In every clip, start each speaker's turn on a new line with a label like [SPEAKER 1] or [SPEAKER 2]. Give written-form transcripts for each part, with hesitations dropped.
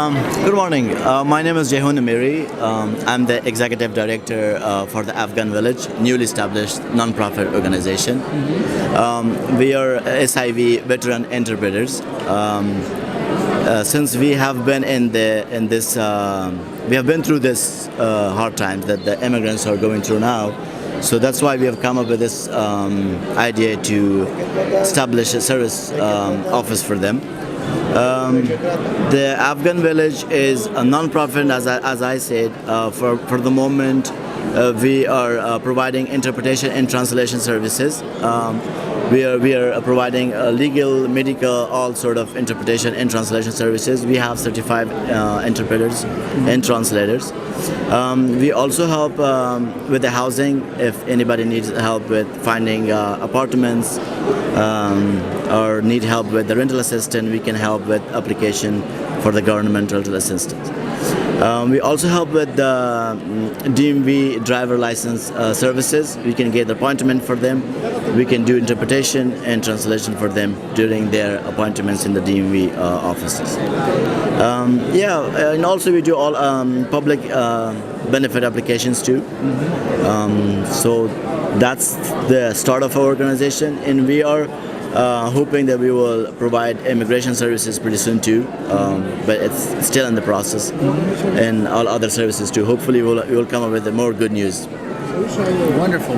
[SPEAKER 1] Good morning. My name is Jehun Amiri. I'm the executive director for the Afghan Village, newly established non-profit organization. We are SIV veteran interpreters. Since we have been we have been through this hard times that the immigrants are going through now. So that's why we have come up with this idea to establish a service office for them. The Afghan Village is a non-profit, as I said. For the moment, we are providing interpretation and translation services. We are providing legal, medical, all sort of interpretation and translation services. We have certified interpreters and translators. We also help with the housing. If anybody needs help with finding apartments or need help with the rental assistance, we can help with application for the government rental assistance. We also help with the DMV driver license services. We can get appointment for them. We can do interpretation and translation for them during their appointments in the DMV offices. And also we do all public benefit applications too. So that's the start of our organization, and we are hoping that we will provide immigration services pretty soon too, but it's still in the process, and all other services too. Hopefully we will come up with more good news.
[SPEAKER 2] Wonderful.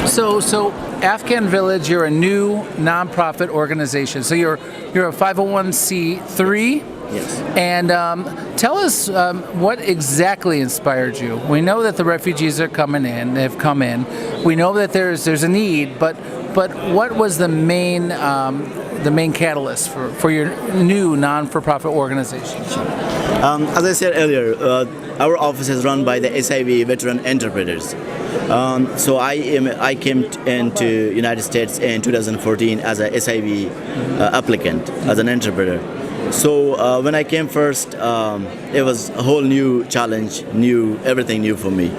[SPEAKER 2] So Afghan Village, you're a new nonprofit organization. So you're a 501c3.
[SPEAKER 1] Yes.
[SPEAKER 2] And tell us what exactly inspired you. We know that the refugees are coming in. They've come in. We know that there's a need, but what was the main catalyst for your new non-for-profit organization?
[SPEAKER 1] As I said earlier, our office is run by the SIV veteran interpreters. So I came into United States in 2014 as a SIV applicant, as an interpreter. So when I came first, it was a whole new challenge, everything new for me.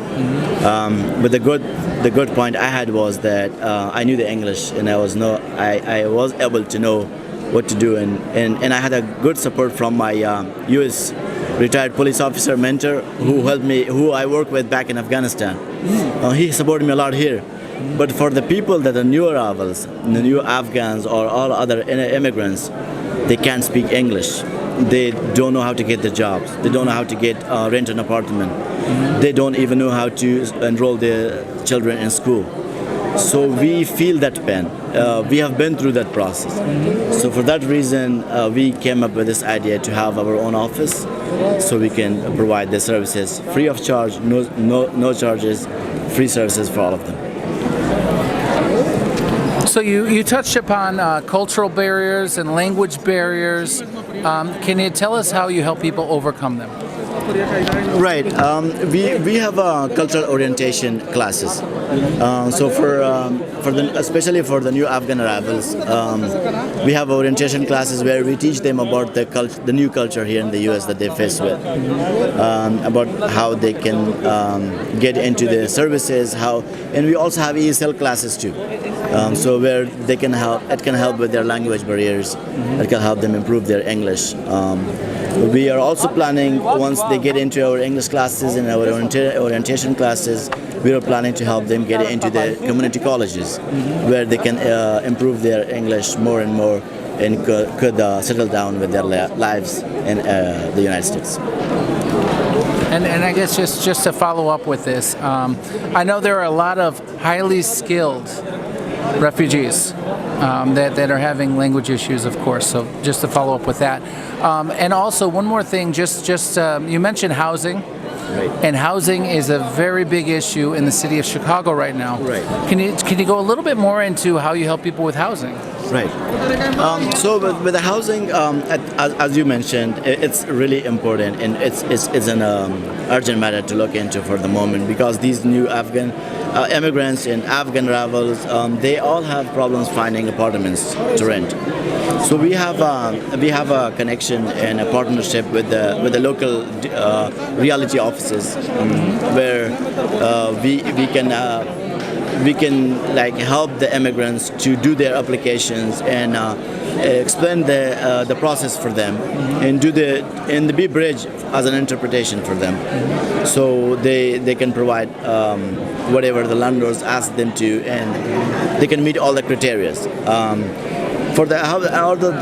[SPEAKER 1] But the good point I had was that I knew the English, and I was able to know what to do, and I had a good support from my U.S. retired police officer mentor who helped me, who I work with back in Afghanistan. He supported me a lot here. But for the people that are new arrivals, the new Afghans or all other immigrants, they can't speak English. They don't know how to get the jobs. They don't know how to rent an apartment. They don't even know how to enroll their children in school. So we feel that pain. We have been through that process. So for that reason, we came up with this idea to have our own office, so we can provide the services free of charge, no charges, free services for all of them.
[SPEAKER 2] So you touched upon cultural barriers and language barriers. Can you tell us how you help people overcome them?
[SPEAKER 1] Right. We have cultural orientation classes. So especially for the new Afghan arrivals, we have orientation classes where we teach them about the new culture here in the U.S. that they face with, about how they can get into the services, and we also have ESL classes too. So where it can help with their language barriers. It can help them improve their English. We are also planning, once they get into our English classes and our orientation classes, we are planning to help them get into the community colleges, where they can improve their English more and more, and could settle down with their lives in the United States.
[SPEAKER 2] And I guess just to follow up with this, I know there are a lot of highly skilled refugees that are having language issues, of course. So just to follow up with that, and also one more thing, just you mentioned housing.
[SPEAKER 1] Right.
[SPEAKER 2] And housing is a very big issue in the city of Chicago right now.
[SPEAKER 1] Right.
[SPEAKER 2] Can you go a little bit more into how you help people with housing?
[SPEAKER 1] Right. So with the housing, as you mentioned, it's really important, and it's an urgent matter to look into for the moment, because these new Afghan immigrants and Afghan arrivals, they all have problems finding apartments to rent. So we have a connection and a partnership with the local reality offices, where we we can like help the immigrants to do their applications and explain the process for them, and be bridge as an interpretation for them, so they can provide whatever the landlords ask them to, and they can meet all the criteria. For the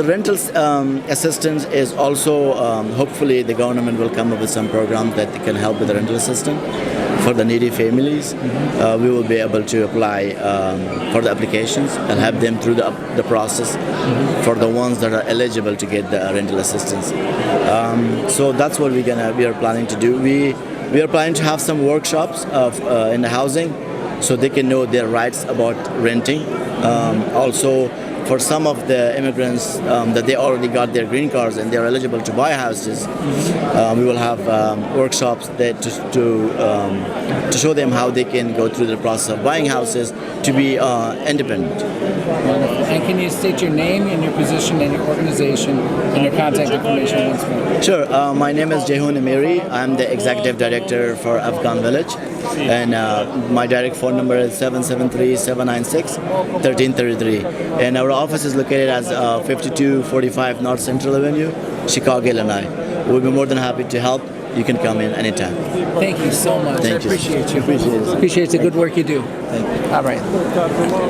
[SPEAKER 1] rental assistance is also hopefully the government will come up with some programs that can help with the rental assistance for the needy families. We will be able to apply for the applications and help them through the process for the ones that are eligible to get the rental assistance. So that's what we are planning to do. We are planning to have some workshops in the housing, so they can know their rights about renting. Also, for some of the immigrants that they already got their green cards and they're eligible to buy houses, we will have workshops that to show them how they can go through the process of buying houses to be independent.
[SPEAKER 2] Wonderful. And can you state your name and your position and your organization and your contact information once more?
[SPEAKER 1] Sure. My name is Jehun Amiri. I'm the executive director for Afghan Village, and my direct phone number is 773-796-1333. And our office is located as 5245 North Central Avenue, Chicago, Illinois. We'll be more than happy to help. You can come in anytime.
[SPEAKER 2] Thank you so much.
[SPEAKER 1] Thank
[SPEAKER 2] I appreciate you.
[SPEAKER 1] Appreciate it.
[SPEAKER 2] Appreciate the good work you do.
[SPEAKER 1] Thank you.
[SPEAKER 2] All right.